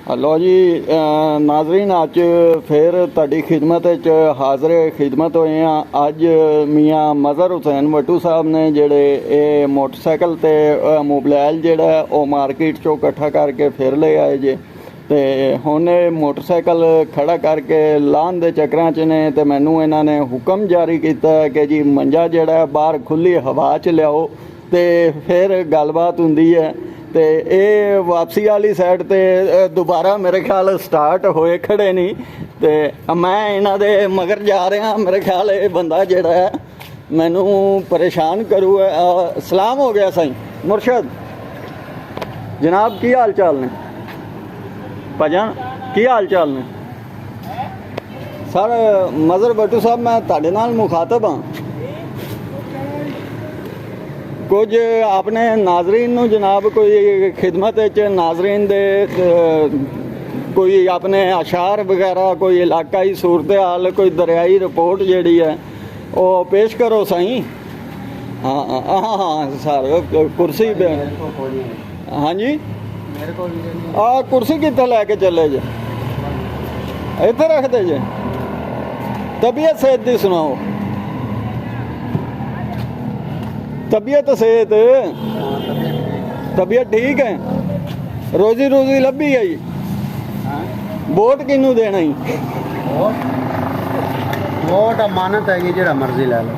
Hello जी नाजरीन अज फिर तुहाडी खिदमत हाज़र खिदमत होए हैं। अज मियाँ मज़हर हुसैन वटू साहब ने जेड़े ये मोटरसाइकिल ते मोबाइल जेड़ा वो मार्केट चो इकट्ठा करके फिर ले आए जे ते हुण मोटरसाइकिल खड़ा करके लाहन दे चक्करां च ने ते मैनू इन्हां ने हुक्म जारी किया कि जी मंजा जेड़ा बाहर खुली हवा च लियाओ ते फिर गलबात हुंदी है। तो ये वापसी वाली साइड ते दोबारा मेरे ख्याल स्टार्ट होए खड़े नहीं तो मैं इन्हां दे मगर जा रहा। मेरे ख्याल ये बंदा जेड़ा है मैनू परेशान करू। सलाम हो गया साईं मुर्शद जनाब, की हाल चाल ने भजन, की हाल चाल ने सर? मज़हर वटू साहब मैं तुहाडे नाल मुखातब हाँ। कुछ अपने नाजरीन नू जनाब कोई खिदमत नाजरीन दे कोई अपने अशार वगैरह कोई इलाकाई सूरत हाल कोई दरियाई रिपोर्ट जेड़ी है वो पेश करो साईं। हाँ हाँ हाँ हाँ सर कुर्सी हाँ जी कुर्सी कितने लैके चले जे? इत्थे रख दे जे। तबीयत सेहत दी सुनाओ। तबीयत सेहत तबीयत ठीक है? रोजी रोजी लभी गई? वोट किनू देना ही? वोट अमानत है, जो मर्जी लै लो।